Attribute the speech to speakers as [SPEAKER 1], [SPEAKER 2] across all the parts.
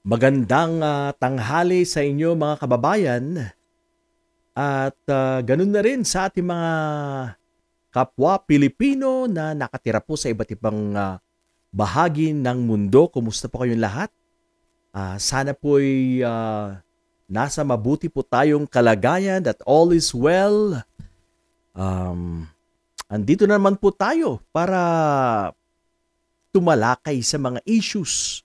[SPEAKER 1] Magandang tanghali sa inyo mga kababayan at ganun na rin sa ating mga kapwa Pilipino na nakatira po sa iba't ibang bahagi ng mundo. Kumusta po kayong lahat? Sana po'y nasa mabuti po tayong kalagayan, that all is well. Um, Andito naman po tayo para tumalakay sa mga issues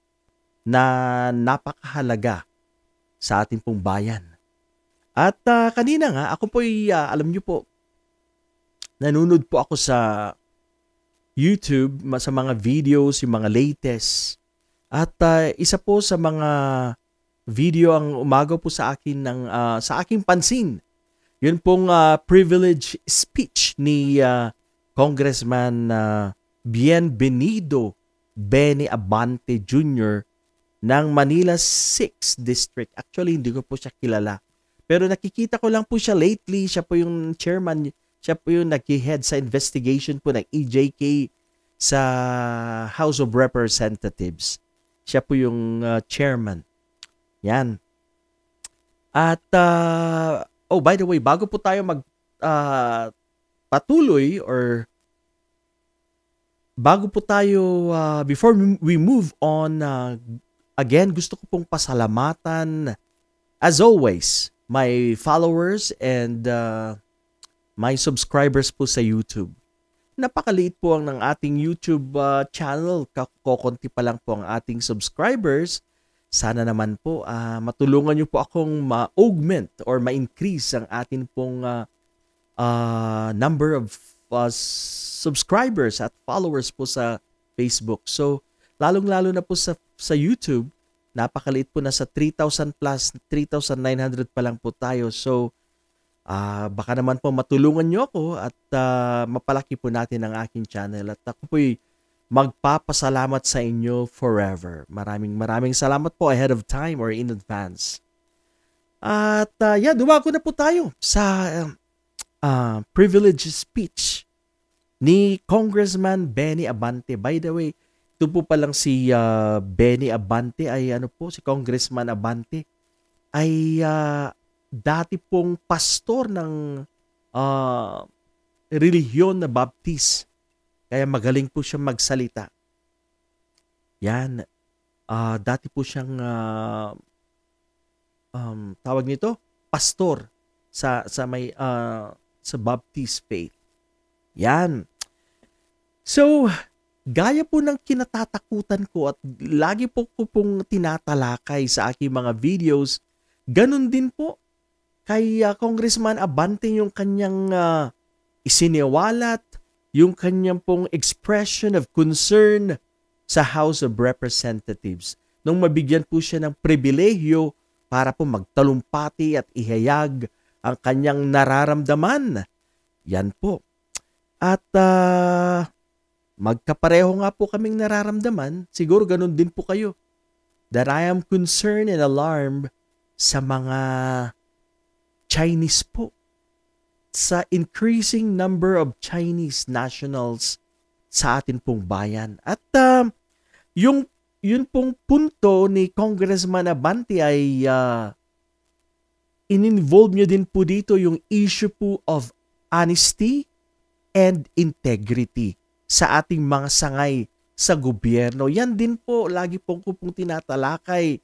[SPEAKER 1] na napakahalaga sa ating pong bayan. At kanina nga, ako po'y, alam niyo po, nanonood po ako sa YouTube, sa mga videos, yung mga latest. At isa po sa mga video ang umagaw po sa akin sa aking pansin. Yun pong privilege speech ni Congressman Bienvenido Benny Abante Jr. ng Manila 6 District. Actually, hindi ko po siya kilala. Pero nakikita ko lang po siya lately. Siya po yung chairman, siya po yung nag-head sa investigation po ng EJK sa House of Representatives. Siya po yung chairman. Yan. At, oh, by the way, bago po tayo patuloy or bago po tayo, before we move on, again, gusto ko pong pasalamatan, as always, my followers and my subscribers po sa YouTube. Napakaliit po ang ng ating YouTube channel. Kokonti pa lang po ang ating subscribers. Sana naman po matulungan niyo po akong ma-augment or ma-increase ang atin pong number of subscribers at followers po sa Facebook. So, lalong-lalo na po sa YouTube, napakaliit po na sa 3,000 plus, 3,900 pa lang po tayo. So, baka naman po matulungan niyo ako at mapalaki po natin ang aking channel. At ako po'y magpapasalamat sa inyo forever. Maraming salamat po ahead of time or in advance. At dumago na po tayo sa privilege speech ni Congressman Benny Abante. By the way, ito po palang si Benny Abante ay si Congressman Abante ay dati pong pastor ng relihiyon na Baptist. Kaya magaling po siyang magsalita. Yan. Dati po siyang tawag nito, pastor sa Baptist faith. Yan. So, gaya po ng kinatatakutan ko at lagi po ko pong tinatalakay sa aking mga videos, ganun din po kay Congressman Abante yung kanyang isiniwalat, yung kanyang pong expression of concern sa House of Representatives. Nung mabigyan po siya ng pribilehyo para po magtalumpati at ihayag ang kanyang nararamdaman. Yan po. At magkapareho nga po kaming nararamdaman. Siguro ganun din po kayo. That I am concerned and alarmed sa mga Chinese po. Sa increasing number of Chinese nationals sa atin pong bayan. At yun pong punto ni Congressman Abante ay in-involve nyo din po dito yung issue po of honesty and integrity sa ating mga sangay sa gobyerno. Yan din po, lagi pong tinatalakay.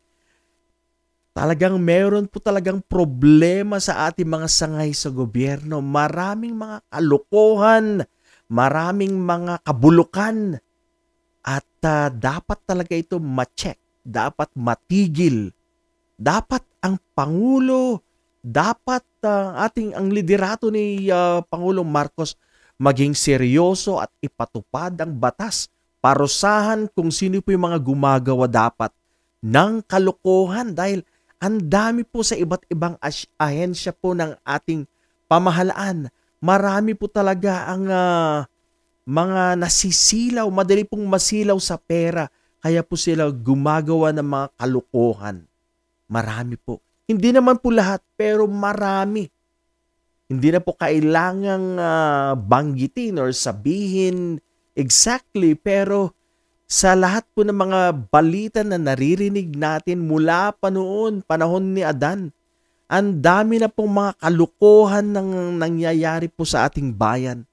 [SPEAKER 1] Talagang meron po talagang problema sa ating mga sangay sa gobyerno. Maraming mga kalokohan, maraming mga kabulukan. At dapat talaga ito ma-check, dapat matigil. Dapat ang Pangulo, dapat ang liderato ni Pangulong Marcos maging seryoso at ipatupad ang batas. Parusahan kung sino po yung mga gumagawa dapat ng kalokohan dahil ang dami po sa iba't ibang ahensya po ng ating pamahalaan. Marami po talaga ang mga nasisilaw, madali pong masilaw sa pera. Kaya po sila gumagawa ng mga kalokohan. Marami po. Hindi naman po lahat, pero marami. Hindi na po kailangang banggitin or sabihin exactly, pero Sa lahat po ng mga balita na naririnig natin mula pa noon, panahon ni Adan, ang dami na pong mga kalukuhan ng nangyayari po sa ating bayan.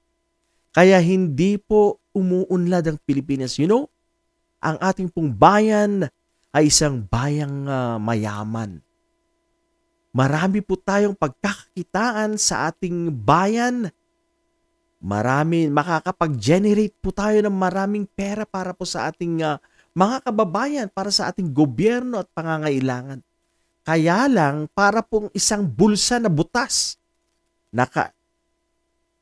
[SPEAKER 1] Kaya hindi po umuunlad ang Pilipinas. Ang ating pong bayan ay isang bayang mayaman. Marami po tayong pagkakakitaan sa ating bayan. Makakapag-generate po tayo ng maraming pera para po sa ating mga kababayan, para sa ating gobyerno at pangangailangan. Kaya lang, para pong isang bulsa na butas,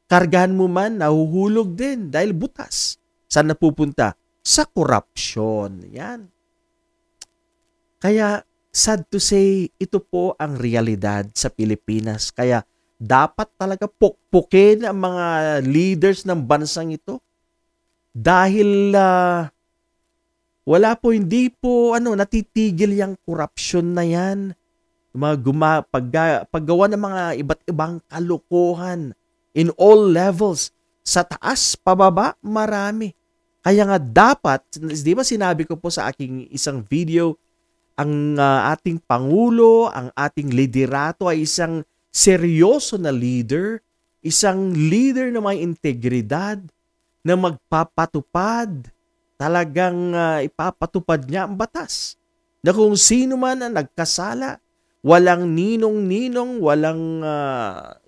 [SPEAKER 1] kargahan mo man, nahuhulog din dahil butas. Saan napupunta? Sa korupsyon. Yan. Kaya, sad to say, ito po ang realidad sa Pilipinas. Kaya, dapat talaga pukpukin ang mga leaders ng bansang ito. Dahil, hindi po natitigil yung korupsyon na yan. Paggawa ng mga iba't ibang kalukuhan in all levels. Sa taas, pababa, marami. Kaya nga dapat, di ba sinabi ko po sa aking isang video, ang ating Pangulo, ang ating liderato ay isang seryoso na leader, isang leader na may integridad, na magpapatupad, talagang ipapatupad niya ang batas. Na kung sino man ang nagkasala, walang ninong-ninong, walang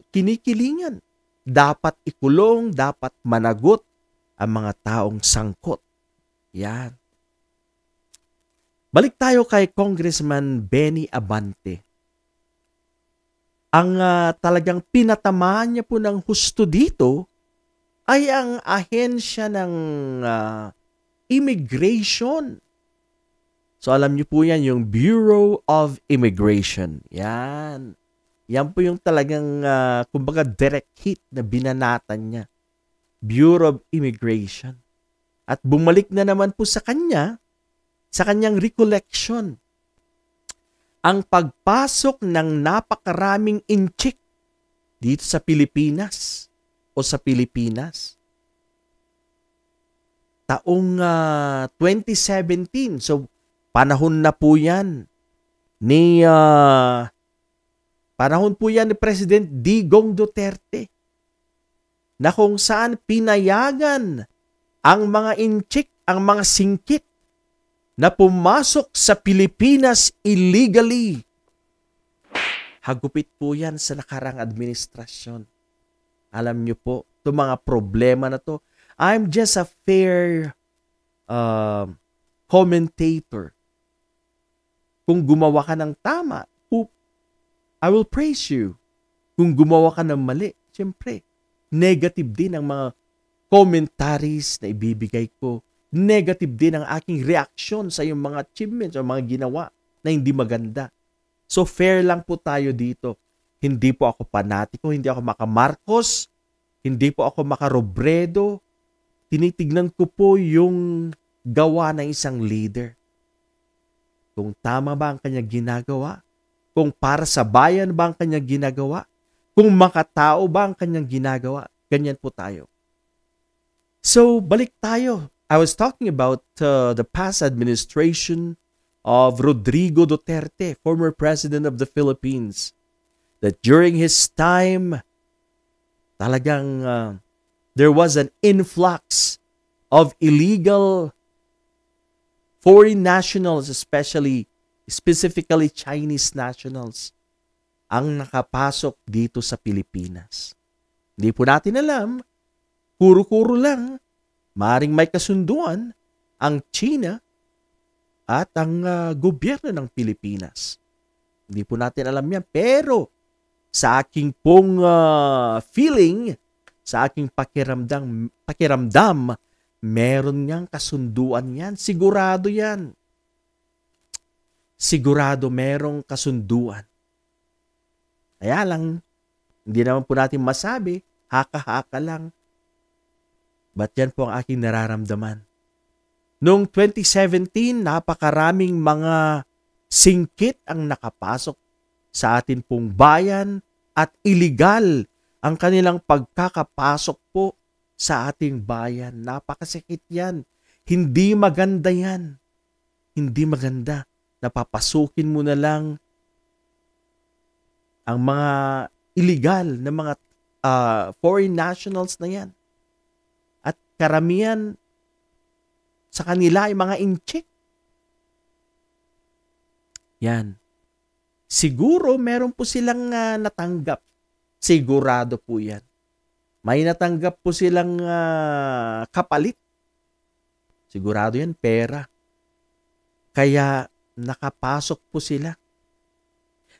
[SPEAKER 1] kinikilingan. Dapat ikulong, dapat managot ang mga taong sangkot. Yan. Balik tayo kay Congressman Benny Abante. Ang talagang pinatamaan niya po ng husto dito ay ang ahensya ng immigration. So alam niyo po yan, yung Bureau of Immigration. Yan. Yan po yung talagang, kumbaga, direct hit na binanatan niya. Bureau of Immigration. At bumalik na naman po sa kanyang recollection, ang pagpasok ng napakaraming inchik dito sa Pilipinas o sa Pilipinas. Taong 2017, so panahon po yan ni President Digong Duterte, na kung saan pinayagan ang mga inchik, ang mga singkit na pumasok sa Pilipinas illegally. Hagupit po yan sa nakarang administrasyon. Alam niyo po, itong mga problema na to, I'm just a fair commentator. Kung gumawa ka ng tama, I will praise you. Kung gumawa ka ng mali, siyempre, negative din ang mga commentaries na ibibigay ko. Negative din ang aking reaksyon sa iyong mga achievements o mga ginawa na hindi maganda. So fair lang po tayo dito. Hindi po ako panatiko, hindi ako maka-Marcos, hindi po ako maka-Robredo. Tinitignan ko po yung gawa ng isang leader. Kung tama ba ang kanyang ginagawa, kung para sa bayan ba ang kanyang ginagawa, kung makatao ba ang kanyang ginagawa, ganyan po tayo. So balik tayo. I was talking about the past administration of Rodrigo Duterte, former president of the Philippines, that during his time, talagang there was an influx of illegal foreign nationals, specifically Chinese nationals, ang nakapasok dito sa Pilipinas. Hindi po natin alam, kuro-kuro lang, maring may kasunduan ang China at ang gobyerno ng Pilipinas. Hindi po natin alam yan. Pero sa aking pong feeling, sa aking pakiramdam, meron niyang kasunduan yan. Sigurado yan. Sigurado merong kasunduan. Kaya lang, hindi naman po natin masabi, haka-haka lang. But yan po ang aking nararamdaman. Noong 2017, napakaraming mga singkit ang nakapasok sa atin pong bayan at illegal ang kanilang pagkakapasok po sa ating bayan. Napakasikit yan. Hindi maganda yan. Hindi maganda. Napapasukin mo na lang ang mga illegal na mga foreign nationals na yan. At karamihan sa kanila ay mga incheck. Yan. Siguro meron po silang natanggap. Sigurado po yan. May natanggap po silang kapalit. Sigurado yan, pera. Kaya nakapasok po sila.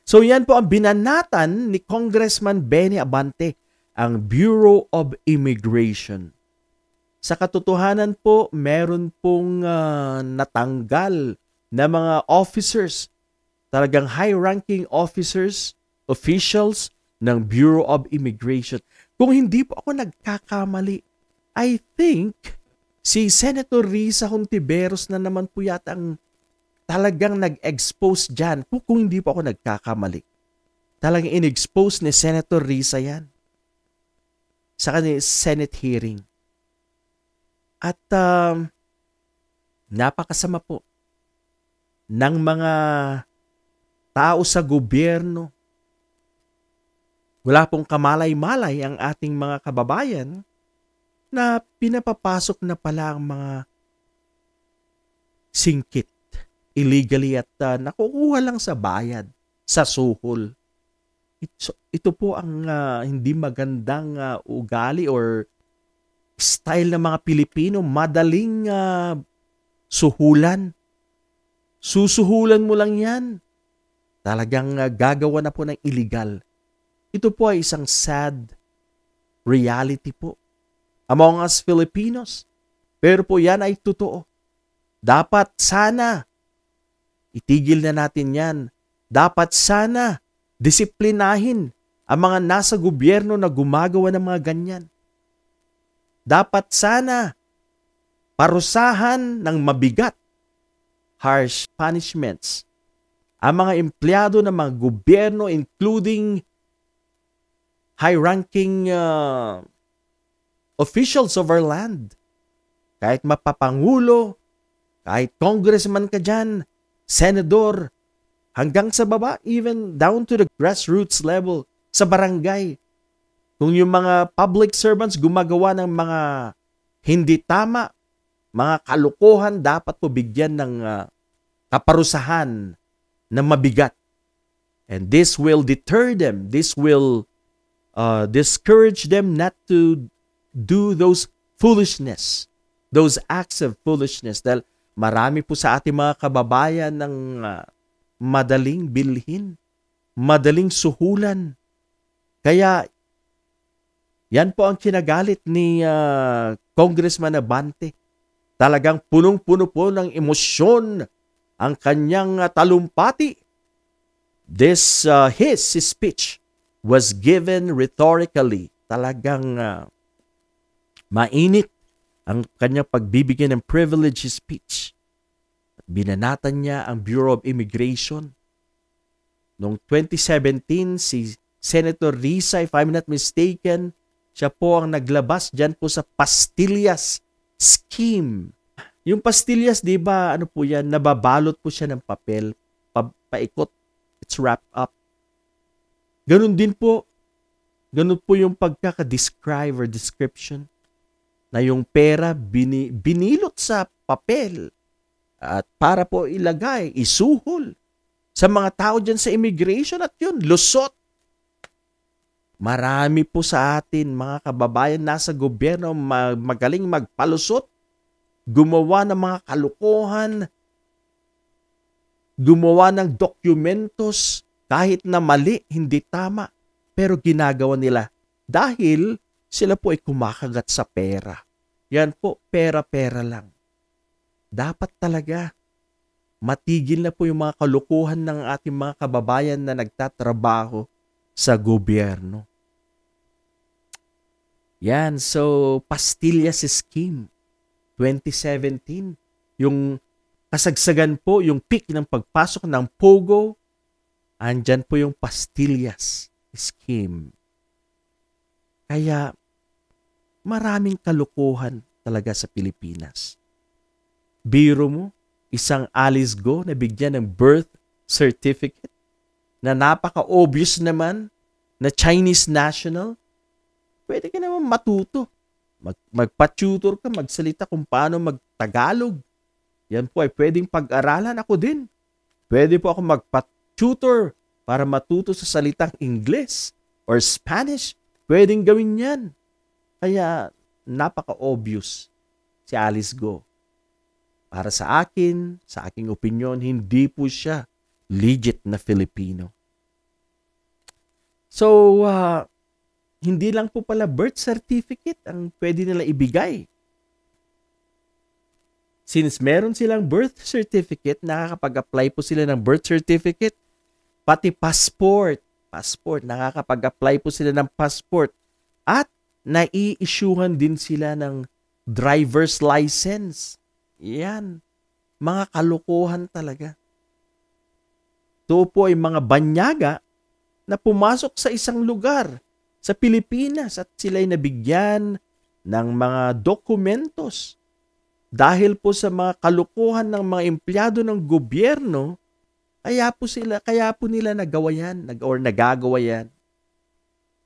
[SPEAKER 1] So yan po ang binanatan ni Congressman Benny Abante, ang Bureau of Immigration. Sa katotohanan po, meron pong natanggal na mga officers, talagang high-ranking officers, officials ng Bureau of Immigration. Kung hindi po ako nagkakamali, I think si Senator Risa Hontiveros na naman po yata ang talagang nag-expose dyan. Kung hindi po ako nagkakamali. Talagang in-expose ni Senator Risa yan sa kanyang Senate hearing. At napakasama po ng mga tao sa gobyerno. Wala pong kamalay-malay ang ating mga kababayan na pinapapasok na pala ang mga singkit illegally at nakukuha lang sa bayad, sa suhol. Ito po ang hindi magandang ugali or style ng mga Pilipino, madaling suhulan. Susuhulan mo lang yan. Talagang gagawa na po ng illegal. Ito po ay isang sad reality po among us Filipinos. Pero po yan ay totoo. Dapat sana itigil na natin yan. Dapat sana disiplinahin ang mga nasa gobyerno na gumagawa ng mga ganyan. Dapat sana parusahan ng mabigat, harsh punishments, ang mga empleyado ng mga gobyerno including high-ranking officials of our land. Kahit mapapangulo, kahit congressman ka dyan, senador, hanggang sa baba, even down to the grassroots level, sa barangay. Kung yung mga public servants gumagawa ng mga hindi tama, mga kalukuhan, dapat po bigyan ng kaparusahan na mabigat. And this will deter them. This will discourage them not to do those foolishness, those acts of foolishness. Dahil marami po sa ating mga kababayan ng madaling bilhin, madaling suhulan. Kaya yan po ang kinagalit ni Congressman Abante. Talagang punong-puno po ng emosyon ang kanyang talumpati. His speech was given rhetorically. Talagang mainit ang kanyang pagbibigyan ng privilege speech. Binanatan niya ang Bureau of Immigration. Noong 2017, si Senator Risa, if I'm not mistaken, siya po ang naglabas dyan po sa pastillas scheme. Yung pastillas, di ba, ano po yan, nababalot po siya ng papel, paikot, it's wrapped up. Ganun din po, ganun po yung pagkaka-describe or description na yung pera binilot sa papel at para po ilagay, isuhol sa mga tao dyan sa immigration at yun, lusot. Marami po sa atin, mga kababayan, nasa gobyerno, magaling magpalusot, gumawa ng mga kalukuhan, gumawa ng dokumentos, kahit na mali, hindi tama, pero ginagawa nila dahil sila po ay kumakagat sa pera. Yan po, pera-pera lang. Dapat talaga matigil na po yung mga kalukuhan ng ating mga kababayan na nagtatrabaho sa gobyerno. Yan, so pastillas scheme 2017, yung kasagsagan po, yung peak ng pagpasok ng Pogo, andyan po yung pastillas scheme. Kaya maraming kalukuhan talaga sa Pilipinas. Biro mo, isang Alice Go na bigyan ng birth certificate na napaka-obvious naman na Chinese national, pwede ka naman matuto. Magpa-tutor ka, magsalita kung paano mag-Tagalog. Yan po ay pwedeng pag-aralan. Ako din. Pwede po ako magpa-tutor para matuto sa salitang Ingles or Spanish. Pwedeng gawin yan. Kaya napaka-obvious si Alice Go. Para sa aking opinion, hindi po siya legit na Filipino. So, hindi lang po pala birth certificate ang pwede nila ibigay. Since meron silang birth certificate, nakakapag-apply po sila ng birth certificate, pati passport, nakakapag-apply po sila ng passport, at nai-issuehan din sila ng driver's license. Yan. Mga kalokohan talaga. Ito po ay mga banyaga na pumasok sa isang lugar sa Pilipinas at sila ay nabigyan ng mga dokumentos. Dahil po sa mga kalokohan ng mga empleyado ng gobyerno, kaya po nila nagawa yan, nagagawa yan.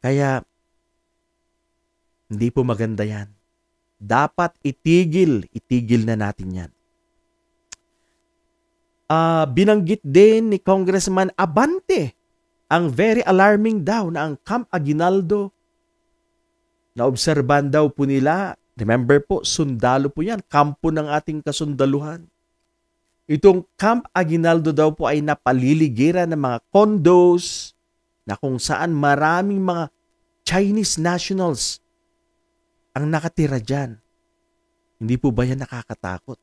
[SPEAKER 1] Kaya, hindi po maganda yan. Dapat itigil na natin yan. Binanggit din ni Congressman Abante ang very alarming daw na ang Camp Aguinaldo, naobserban daw po nila, remember po, sundalo po yan, kampo ng ating kasundaluhan. Itong Camp Aguinaldo daw po ay napaliligiran ng mga condos na kung saan maraming mga Chinese nationals ang nakatira dyan. Hindi po ba yan nakakatakot?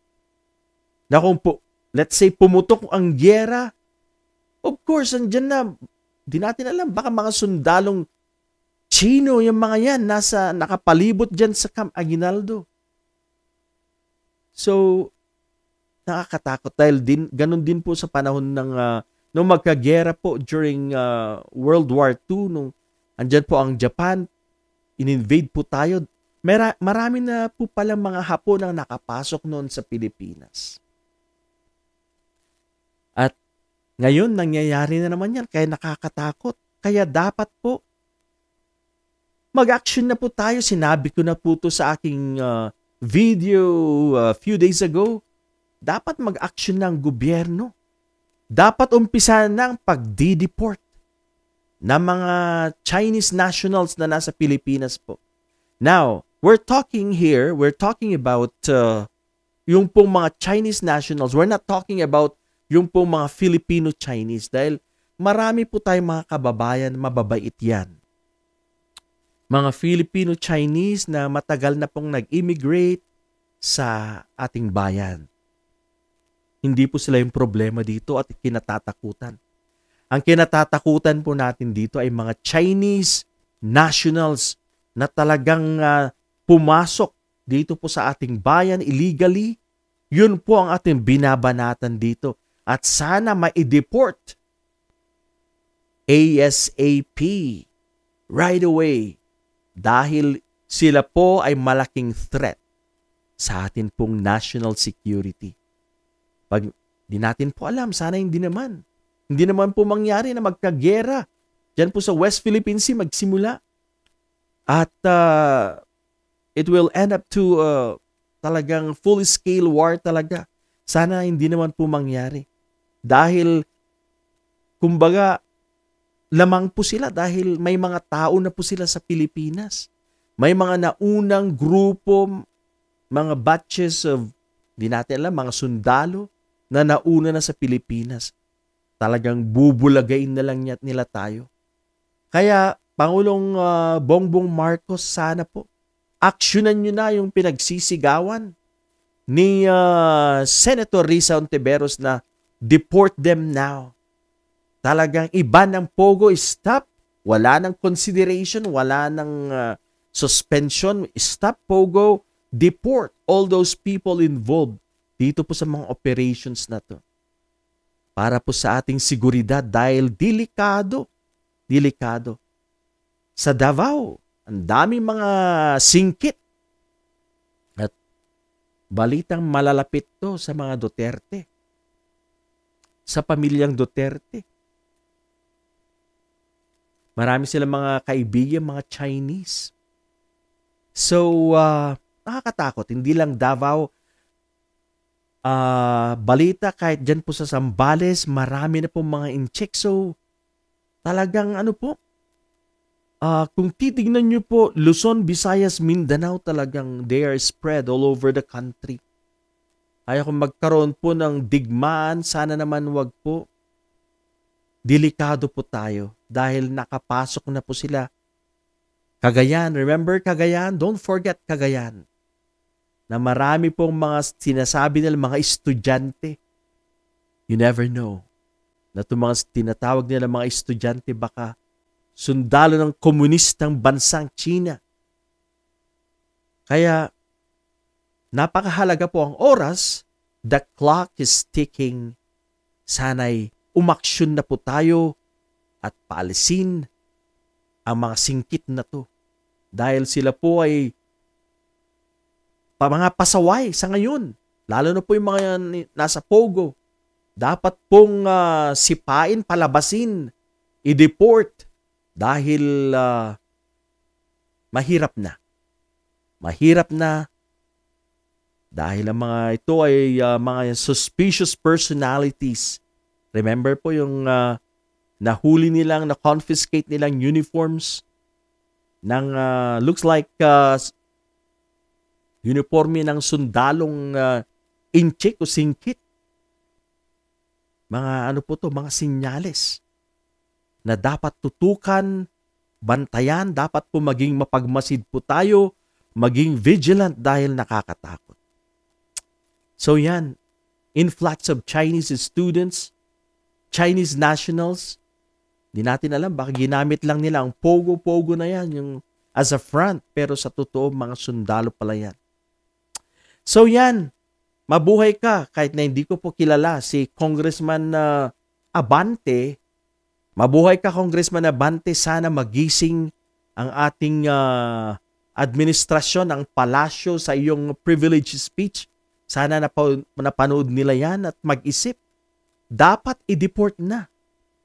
[SPEAKER 1] Na kung po, let's say, pumutok ang gyera, of course, andyan na, di natin alam, baka mga sundalong Chino, yung mga yan, nakapalibot dyan sa Camp Aguinaldo. So, nakakatakot dahil ganun din po sa panahon ng nung magkagyera po during World War II, nung andyan po ang Japan, in-invade po tayo. Marami na po palang mga Hapon ang nakapasok noon sa Pilipinas. At ngayon, nangyayari na naman yan, kaya nakakatakot. Kaya dapat po, mag-action na po tayo. Sinabi ko na po to sa aking video a few days ago. Dapat mag-action ng gobyerno. Dapat umpisa na ang pag-deport ng mga Chinese nationals na nasa Pilipinas po. Now, we're talking about yung pong mga Chinese nationals. We're not talking about yung pong mga Filipino-Chinese dahil marami po tayong mga kababayan mababait yan. Mga Filipino-Chinese na matagal na pong nag-immigrate sa ating bayan. Hindi po sila yung problema dito at kinatatakutan. Ang kinatatakutan po natin dito ay mga Chinese nationals na talagang pumasok dito po sa ating bayan illegally. Yun po ang ating binabanatan dito. At sana ma-deport ASAP right away dahil sila po ay malaking threat sa atin pong national security. Pag di natin po alam, sana hindi naman. Hindi naman po mangyari na magkagera dyan po sa West Philippine Sea magsimula. At it will end up to talagang full-scale war talaga. Sana hindi naman po mangyari. Dahil, kumbaga, lamang po sila dahil may mga tao na po sila sa Pilipinas. May mga naunang grupo, mga batches of, di natin alam, mga sundalo na nauna na sa Pilipinas. Talagang bubulagain na lang nila tayo. Kaya, Pangulong Bongbong Marcos, sana po, aksyonan nyo na yung pinagsisigawan ni Senator Risa Hontiveros na deport them now. Talagang iba ng Pogo, stop. Wala ng consideration, wala ng suspension. Stop Pogo, deport all those people involved dito po sa mga operations na to. Para po sa ating seguridad dahil delikado. Sa Davao, ang daming mga singkit. At Balitang malalapit to sa mga Duterte, sa pamilyang Duterte. Marami silang mga kaibigan, mga Chinese. So, nakakatakot. Hindi lang Davao. Balita kahit dyan po sa Zambales, marami na po mga in-check. So, talagang kung titignan nyo po, Luzon, Visayas, Mindanao, talagang they are spread all over the country. Kaya kung magkaroon po ng digmaan, sana naman wag po. Delikado po tayo dahil nakapasok na po sila. Cagayan, remember Cagayan? Don't forget Cagayan. Na marami pong mga sinasabi nila, mga estudyante. You never know. Na itong mga tinatawag nila mga estudyante baka sundalo ng komunistang bansang China. Kaya napakahalaga po ang oras. The clock is ticking. Sana'y umaksyon na po tayo at paalisin ang mga singkit na to. Dahil sila po ay mga pasaway sa ngayon. Lalo na po yung mga nasa Pogo. Dapat pong sipain, palabasin, i-deport dahil mahirap na. Mahirap na dahil ang mga ito ay mga suspicious personalities. Remember po yung nahuli nilang, na-confiscate nilang uniforms ng looks like uniforme ng sundalong inchik o singkit. Mga mga sinyales na dapat tutukan, bantayan, dapat po maging mapagmasid po tayo, maging vigilant dahil nakakatakot. So yan, influx of Chinese students, Chinese nationals, di natin alam, baka ginamit lang nila ang pogo-pogo na yan, yung as a front, pero sa totoo, mga sundalo pala yan. So yan, mabuhay ka, kahit na hindi ko po kilala si Congressman Abante. Mabuhay ka, Congressman Abante, sana magising ang ating administrasyon, ang palasyo sa iyong privilege speech. Sana napanood nila yan at mag-isip. Dapat i-deport na.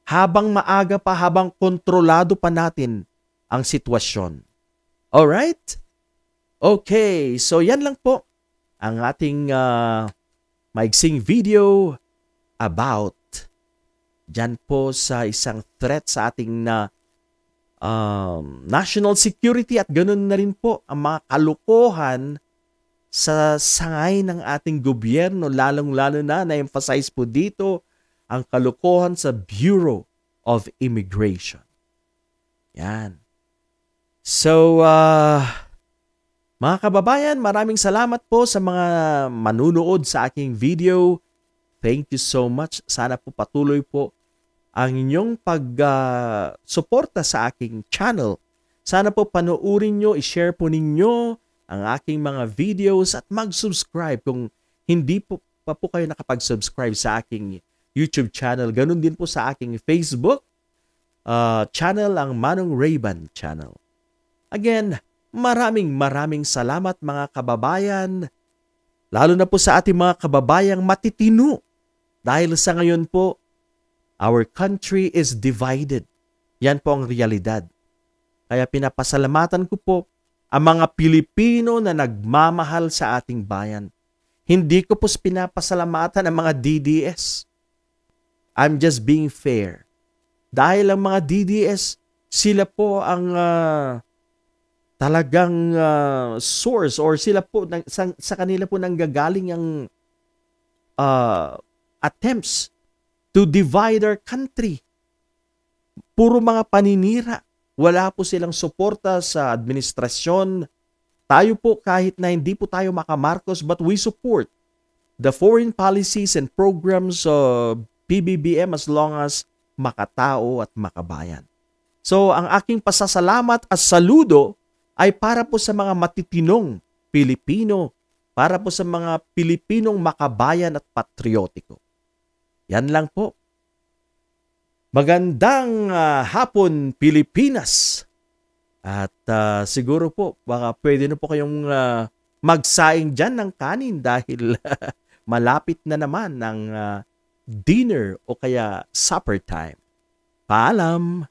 [SPEAKER 1] Habang maaga pa, habang kontrolado pa natin ang sitwasyon. Alright? Okay, so yan lang po ang ating maigsing video about dyan po sa isang threat sa ating national security at ganun na rin po ang mga kalukuhan sa sangay ng ating gobyerno, lalong-lalo na-emphasize po dito ang kalukuhan sa Bureau of Immigration. Yan. So, mga kababayan, maraming salamat po sa mga manunood sa aking video. Thank you so much. Sana po patuloy po ang inyong pag-suporta sa aking channel. Sana po panoorin nyo, i-share po ninyo ang aking mga videos at mag-subscribe kung hindi po pa po kayo nakapag-subscribe sa aking YouTube channel. Ganun din po sa aking Facebook channel, ang Manong Rayban channel. Again, maraming salamat mga kababayan. Lalo na po sa ating mga kababayang matitino. Dahil sa ngayon po, our country is divided. Yan po ang realidad. Kaya pinapasalamatan ko po ang mga Pilipino na nagmamahal sa ating bayan. Hindi ko po pinapasalamatan ang mga DDS. I'm just being fair. Dahil ang mga DDS, sila po ang talagang source or sila po, sa kanila po nanggagaling ang attempts to divide our country. Puro mga paninira. Wala po silang suporta sa administrasyon. Tayo po kahit na hindi po tayo makamarcos, but we support the foreign policies and programs of PBBM as long as makatao at makabayan. So ang aking pasasalamat at saludo ay para po sa mga matitinong Pilipino, para po sa mga Pilipinong makabayan at patriotiko. Yan lang po. Magandang hapon, Pilipinas. At siguro po, baka pwede na po kayong magsaing dyan ng kanin dahil malapit na naman ng dinner o kaya supper time. Paalam!